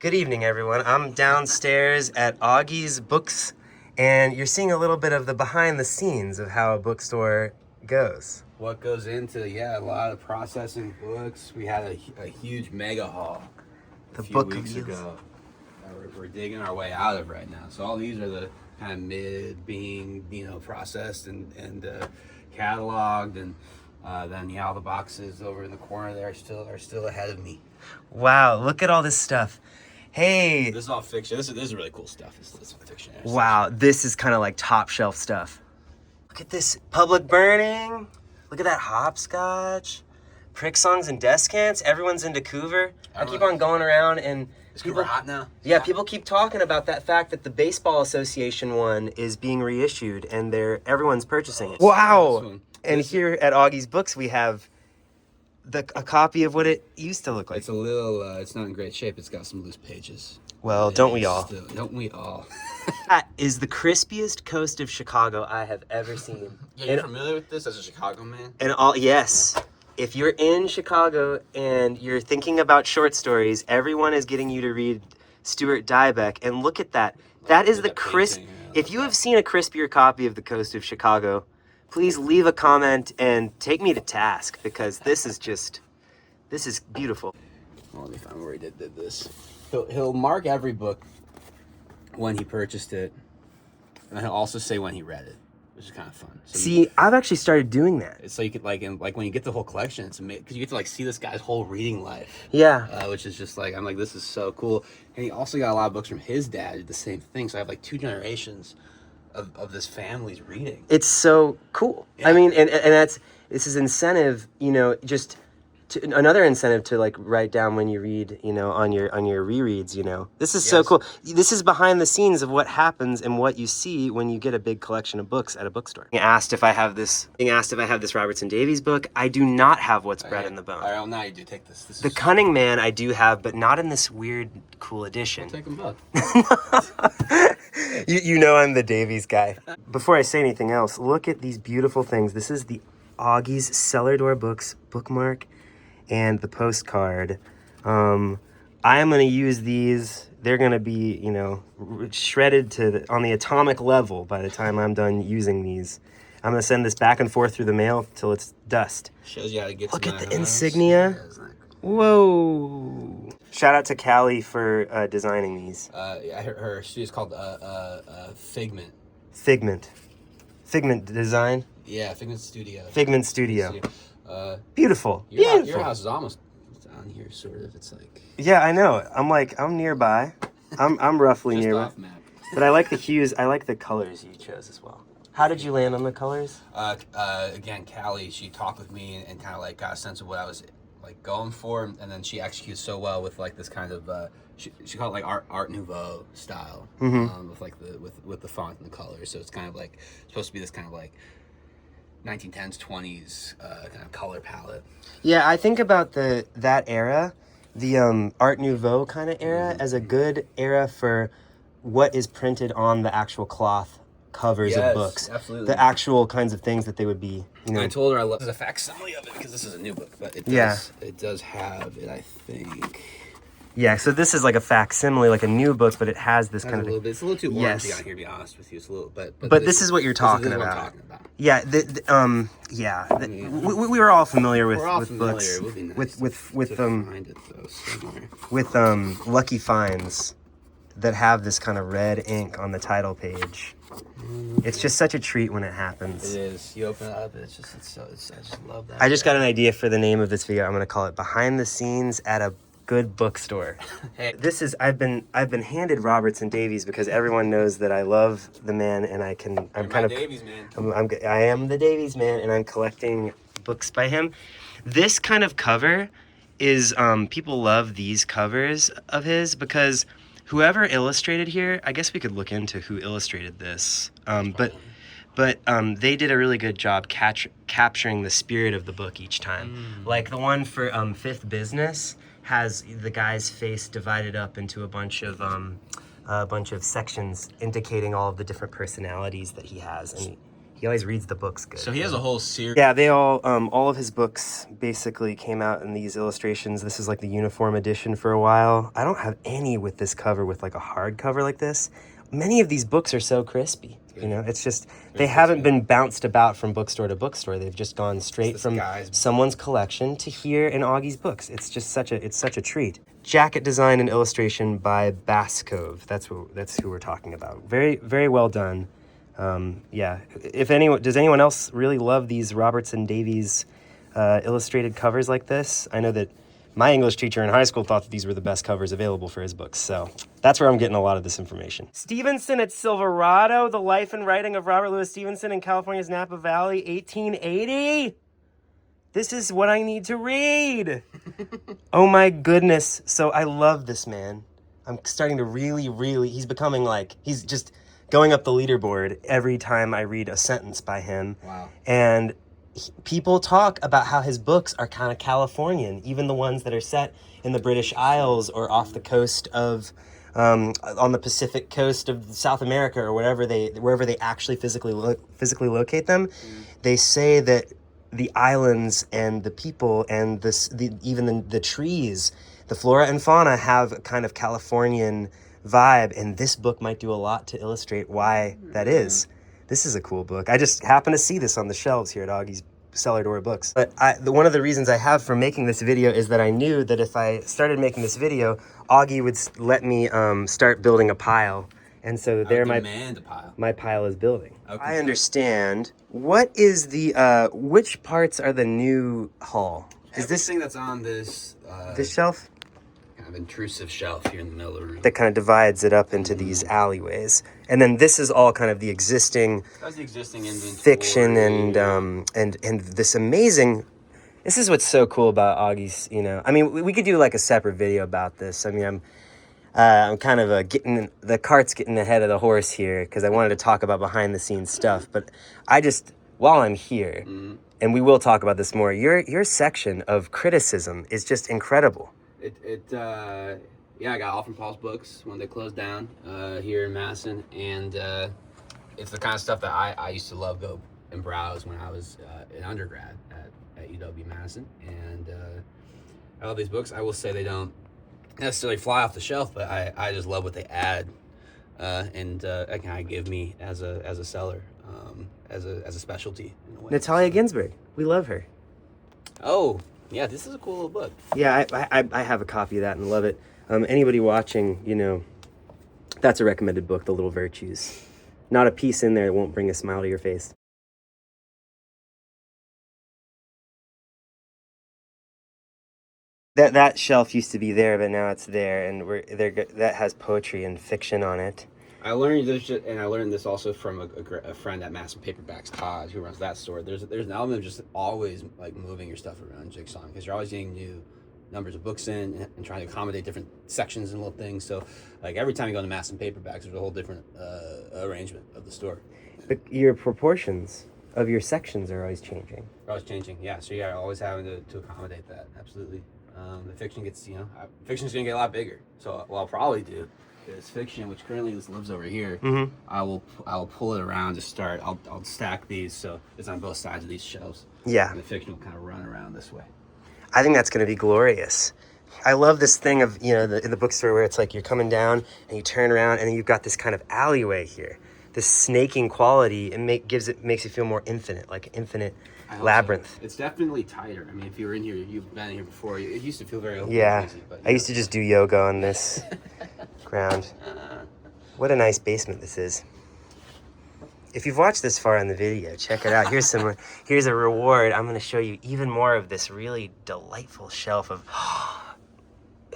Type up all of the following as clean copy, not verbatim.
Good evening, everyone. I'm downstairs at Augie's Books, and you're seeing a little bit of the behind the scenes of how a bookstore goes. What goes into, a lot of processing books. We had a huge mega haul a few weeks ago that we're digging our way out of right now. So all these are the kind of mid being, processed and cataloged, and then all the boxes over in the corner there are still ahead of me. Wow, look at all this stuff. Hey, this is all fiction. This is really cool stuff. This is fiction. Wow, this is kind of like top shelf stuff. Look at this public burning. Look at that hopscotch. Prick songs and descants. Everyone's into Coover. I keep on going around and is Coover hot now? Yeah, people keep talking about that fact that the Baseball Association one is being reissued and everyone's purchasing it. Wow! And here at Augie's Books we have a copy of what it used to look like. It's a little, it's not in great shape. It's got some loose pages. Well, don't we all? Don't we all? That is the crispiest coast of Chicago I have ever seen. Yeah, you're familiar with this as a Chicago man? Yes. If you're in Chicago and you're thinking about short stories, everyone is getting you to read Stuart Diebeck. And look at that. That is the crisp. If you have seen a crispier copy of The Coast of Chicago, please leave a comment and take me to task, because this is beautiful. Well, let me find where he did this. He'll mark every book when he purchased it, and he'll also say when he read it, which is kind of fun. So I've actually started doing that. It's so you could when you get the whole collection, it's amazing because you get to see this guy's whole reading life. Yeah. Which is just I'm like, this is so cool. And he also got a lot of books from his dad, did the same thing. So I have 2 generations of this family's reading. It's so cool. Yeah. I mean, and this is incentive, just another incentive to write down when you read, on your rereads, This is so cool. This is behind the scenes of what happens and what you see when you get a big collection of books at a bookstore. Being asked if I have this Robertson Davies book. I do not have What's Bred in the Bone. All right, now you do take this. The Cunning Man I do have, but not in this weird, cool edition. I'll take them both. I'm the Davies guy. Before I say anything else, look at these beautiful things. This is the Augie's Cellar Door Books bookmark and the postcard. I am going to use these. They're going to be, shredded on the atomic level by the time I'm done using these. I'm going to send this back and forth through the mail till it's dust. Shows you how to get Look at the insignia. Whoa. Shout out to Callie for designing these. Her studio's called Figment. Figment Design? Yeah, Figment Studio. Figment Studio. Beautiful. Your house is almost down here, sort of. It's Yeah, I know. I'm nearby. I'm roughly just nearby. Off map. But I like the hues. I like the colors you chose as well. How did you land on the colors? Again, Callie, she talked with me and kind of got a sense of what I was going for, and then she executes so well with this kind of she called it Art Nouveau style, with the font and the colors. So it's kind of supposed to be this kind of 1910s 20s kind of color palette. Yeah, I think about that era, the Art Nouveau kind of era, as a good era for what is printed on the actual cloth covers of books. Absolutely. The actual kinds of things that they would be. I told her this is a facsimile of it because this is a new book, but it does have it, I think. Yeah, so this is like a facsimile, like a new book, but it has this kind of a little bit. It's a little too orangey on here, to be honest with you. It's a little, but this is what you're talking about. What I'm talking about. Yeah, we were all familiar with books. It would be nice with find it, though, somewhere. With Lucky Finds that have this kind of red ink on the title page. It's just such a treat when it happens. It is. You open it up, I just love that. I just got an idea for the name of this video. I'm going to call it Behind the Scenes at a Good Bookstore. Hey. This is I've been handed Robertson Davies because everyone knows that I love the man, and I am the Davies man, and I'm collecting books by him. This kind of cover is people love these covers of his because whoever illustrated here, I guess we could look into who illustrated this. But they did a really good job capturing the spirit of the book each time. Like the one for Fifth Business has the guy's face divided up into a bunch of sections indicating all of the different personalities that he has, and He always reads the books good. So he has a whole series. Yeah, they all of his books basically came out in these illustrations. This is like the uniform edition for a while. I don't have any with this cover with like a hard cover like this. Many of these books are so crispy. You know, it's just, they haven't been bounced about from bookstore to bookstore. They've just gone straight from someone's collection to here in Augie's books. It's just such a treat. Jacket design and illustration by Bascove. That's who we're talking about. Very, very well done. Yeah, does anyone else really love these Robertson Davies illustrated covers like this? I know that my English teacher in high school thought that these were the best covers available for his books, so that's where I'm getting a lot of this information. Stevenson at Silverado, The Life and Writing of Robert Louis Stevenson in California's Napa Valley, 1880. This is what I need to read. Oh my goodness. So I love this man. I'm starting to really, he's becoming like, he's just going up the leaderboard every time I read a sentence by him. Wow. And people talk about how his books are kind of Californian, even the ones that are set in the British Isles or off the coast of, on the Pacific coast of South America or wherever they actually physically locate them. They say that the islands and the people and even the trees, the flora and fauna have a kind of Californian vibe, and this book might do a lot to illustrate why that is. This is a cool book. I just happened to see this on the shelves here at Augie's Cellar Door Books. But one of the reasons I have for making this video is that I knew that if I started making this video, Augie would let me start building a pile. And so there my pile is building. Okay. I understand. What is which parts are the new haul? Is this thing that's on this shelf? Intrusive shelf here in the middle of the room that kind of divides it up into these alleyways, and then this is all kind of the existing inventory. Fiction and this amazing. This is what's so cool about Augie's. You know, I mean, we could do like a separate video about this. I mean, I'm kind of getting the cart's getting ahead of the horse here because I wanted to talk about behind the scenes stuff, but I just while I'm here, and we will talk about this more. Your section of criticism is just incredible. I got all from Paul's Books when they closed down here in Madison, and it's the kind of stuff that I used to love go and browse when I was an undergrad at UW-Madison, and all these books, I will say they don't necessarily fly off the shelf, but I just love what they add, and that kind of give me as a seller, as a specialty in a way. Natalia Ginsburg, we love her. Oh. Yeah, this is a cool little book. Yeah, I have a copy of that and love it. Anybody watching, you know, that's a recommended book, The Little Virtues. Not a piece in there that won't bring a smile to your face. That shelf used to be there, but now it's there, and that has poetry and fiction on it. I learned this, and I learned this also from a friend at Madison Paperbacks, Todd, who runs that store. There's an element of just always like moving your stuff around, jigsawing, because you're always getting new numbers of books in and trying to accommodate different sections and little things. So, like every time you go to Madison Paperbacks, there's a whole different arrangement of the store. But your proportions of your sections are always changing. They're always changing, yeah. So you're always having to accommodate that. Absolutely. The fiction gets, fiction's gonna get a lot bigger. So what I'll probably do is fiction, which currently just lives over here. I will pull it around to start. I'll stack these so it's on both sides of these shelves. Yeah. And the fiction will kind of run around this way. I think that's going to be glorious. I love this thing of, in the bookstore where it's like you're coming down and you turn around and then you've got this kind of alleyway here. This snaking quality, it makes you feel more infinite, like infinite labyrinth. It's definitely tighter. I mean, if you were in here, you've been here before, it used to feel very open. Yeah, and easy, but, I used to just do yoga on this ground. What a nice basement this is. If you've watched this far in the video, check it out. Here's a reward. I'm going to show you even more of this really delightful shelf of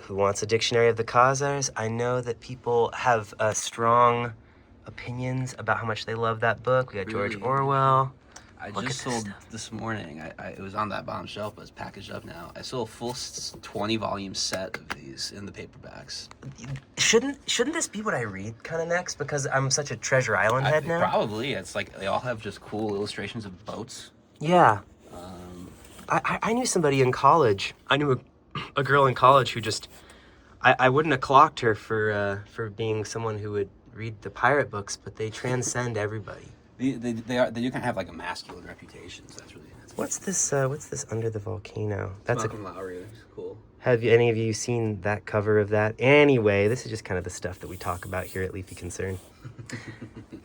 Who Wants a Dictionary of the Khazars? I know that people have strong opinions about how much they love that book. We got George Orwell. I just sold this morning. It was on that bottom shelf, but it's packaged up now. I sold a full 20-volume set of these in the paperbacks. Shouldn't this be what I read kind of next? Because I'm such a Treasure Island head now. Probably. It's like they all have just cool illustrations of boats. Yeah. I knew somebody in college. I knew a girl in college who just I wouldn't have clocked her for being someone who would read the pirate books, but they transcend everybody. They do kind of have like a masculine reputation, so that's really nice. What's this Under the Volcano? That's Malcolm Lowry. It's cool. Have any of you seen that cover of that? Anyway, this is just kind of the stuff that we talk about here at Leafy Concern.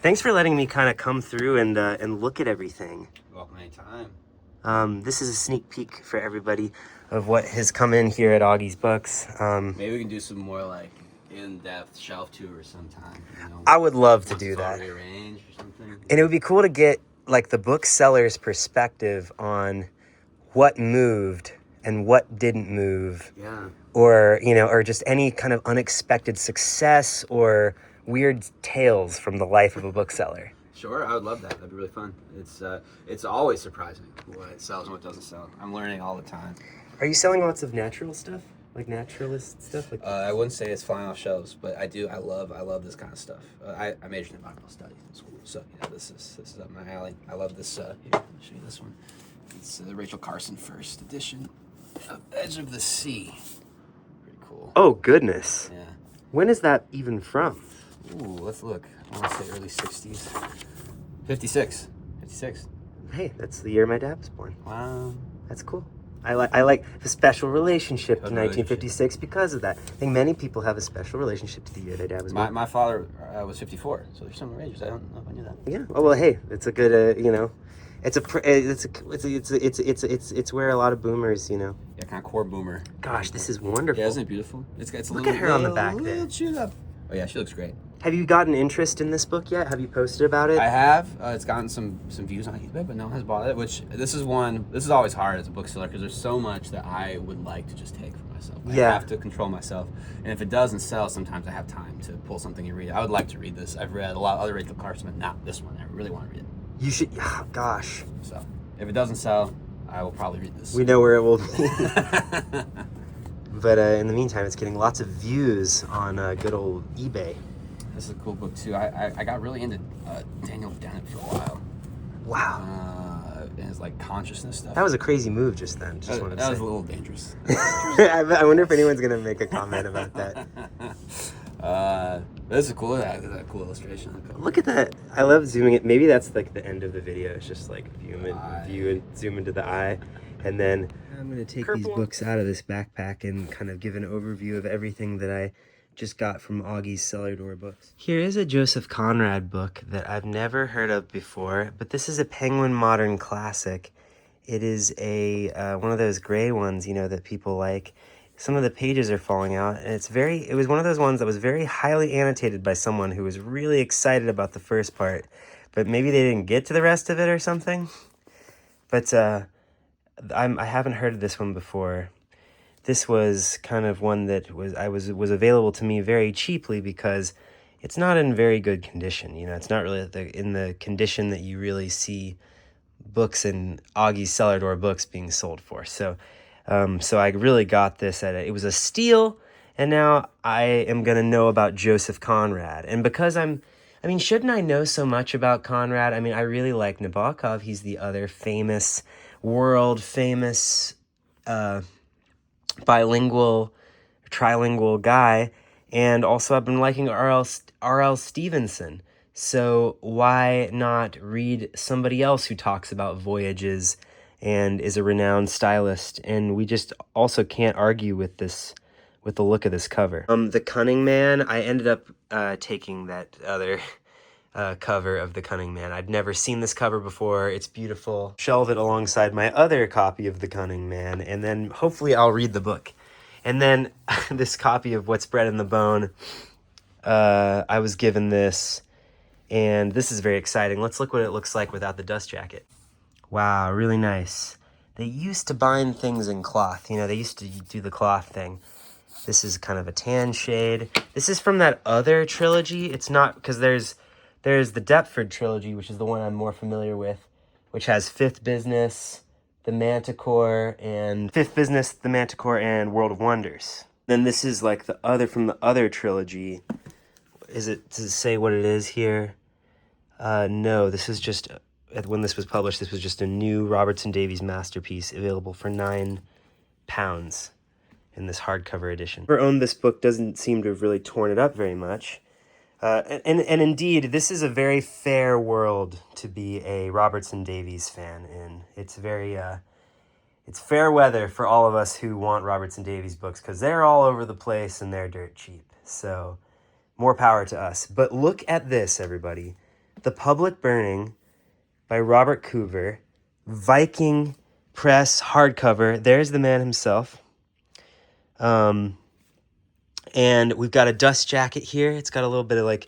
Thanks for letting me kind of come through and look at everything. Welcome anytime. This is a sneak peek for everybody of what has come in here at Augie's Books. Maybe we can do some more like in-depth shelf tours sometime. You know, I would love to do that. Rearrange or something. And it would be cool to get like the bookseller's perspective on what moved and what didn't move. Yeah. Or, you know, or just any kind of unexpected success or weird tales from the life of a bookseller. Sure, I would love that. That'd be really fun. It's always surprising what sells and what doesn't sell. I'm learning all the time. Are you selling lots of natural stuff? Like naturalist stuff? Like I wouldn't say it's flying off shelves, but I do. I love this kind of stuff. I majored in environmental studies in school, so you know this is up my alley. I love this. Here, let me show you this one. It's the Rachel Carson first edition of Edge of the Sea. Pretty cool. Oh goodness. Yeah. When is that even from? Ooh, let's look. I want to say early 60s. 56. Hey, that's the year my dad was born. Wow. That's cool. I like the special relationship to 1956 because of that. I think many people have a special relationship to the year their dad was born. My father was 54, so they're similar ages. I don't know if I knew that. Yeah. Oh well, hey, it's a good you know, it's where a lot of boomers, you know. Yeah, kind of core boomer. Gosh, this is wonderful. Yeah, isn't it beautiful? It's Look at her on the back there. Little chewed up. Oh yeah, she looks great. Have you gotten interest in this book yet? Have you posted about it? I have. It's gotten some views on eBay, but no one has bought it. Which this is always hard as a bookseller because there's so much that I would like to just take for myself. I have to control myself, and if it doesn't sell, sometimes I have time to pull something and read it. I would like to read this. I've read a lot of other Rachel Carson, but not this one. I really want to read it. You should. Oh, gosh. So if it doesn't sell, I will probably read this. We know where it will be. But in the meantime, it's getting lots of views on good old eBay. This is a cool book too. I got really into Daniel Dennett for a while. Wow. And his like consciousness stuff. That was a crazy move just then. Just wanted to that say. was a little dangerous. I wonder if anyone's gonna make a comment about that. This is cool. That cool illustration. Look at that. I love zooming it. Maybe that's like the end of the video. It's just like view and zoom into the eye, and then I'm gonna take these books out of this backpack and kind of give an overview of everything that I just got from Augie's Cellar Door Books. Here is a Joseph Conrad book that I've never heard of before, but this is a Penguin Modern Classic. It is a one of those gray ones, you know, that people like. Some of the pages are falling out, and it was one of those ones that was very highly annotated by someone who was really excited about the first part, but maybe they didn't get to the rest of it or something. But I haven't heard of this one before. This was kind of one that was available to me very cheaply because it's not in very good condition. You know, it's not really in the condition that you really see books in Augie's Cellar Door Books being sold for. So I really got this it was a steal, and now I am going to know about Joseph Conrad. And because shouldn't I know so much about Conrad? I mean, I really like Nabokov. He's the other world famous trilingual guy, and also I've been liking R.L. Stevenson. So why not read somebody else who talks about voyages and is a renowned stylist? And we just also can't argue with the look of this cover. The Cunning Man, I ended up taking that other cover of The Cunning Man. I'd never seen this cover before. It's beautiful. Shelve it alongside my other copy of The Cunning Man, and then hopefully I'll read the book. And then this copy of What's Bred in the Bone, I was given this, and this is very exciting. Let's look what it looks like without the dust jacket. Wow, really nice. They used to bind things in cloth. You know, they used to do the cloth thing. This is kind of a tan shade. This is from that other trilogy. It's not, because there's the Deptford trilogy, which is the one I'm more familiar with, which has Fifth Business, The Manticore, and World of Wonders. Then this is like the other from the other trilogy. Does it say what it is here? No, this is just, when this was published, this was just a new Robertson Davies masterpiece available for £9 in this hardcover edition. Whoever owned this book doesn't seem to have really torn it up very much. And indeed, this is a very fair world to be a Robertson Davies fan in. It's very it's fair weather for all of us who want Robertson Davies books because they're all over the place and they're dirt cheap. So more power to us. But look at this, everybody. The Public Burning by Robert Coover, Viking Press hardcover. There's the man himself. And we've got a dust jacket here. It's got a little bit of like,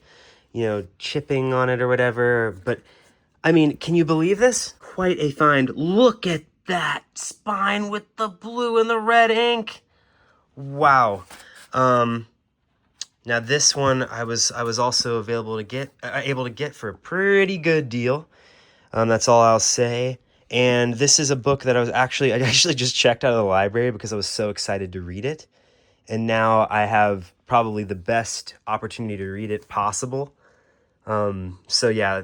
you know, chipping on it or whatever. But I mean, can you believe this? Quite a find. Look at that spine with the blue and the red ink. Wow. Now this one I was also able to get for a pretty good deal. That's all I'll say. And this is a book that I actually just checked out of the library because I was so excited to read it. And now I have probably the best opportunity to read it possible. So yeah,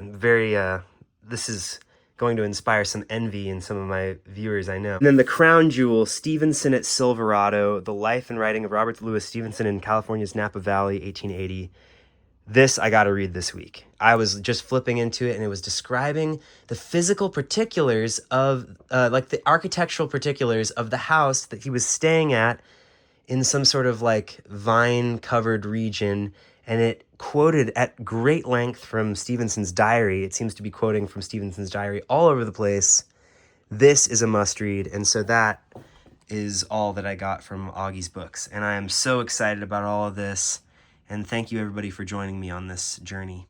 this is going to inspire some envy in some of my viewers, I know. And then The Crown Jewel, Stevenson at Silverado, The Life and Writing of Robert Louis Stevenson in California's Napa Valley, 1880. This I got to read this week. I was just flipping into it and it was describing the physical particulars of, like the architectural particulars of the house that he was staying at in some sort of like vine-covered region, and it quoted at great length from Stevenson's diary. It seems to be quoting from Stevenson's diary all over the place. This is a must-read, and so that is all that I got from Augie's books, and I am so excited about all of this, and thank you everybody for joining me on this journey.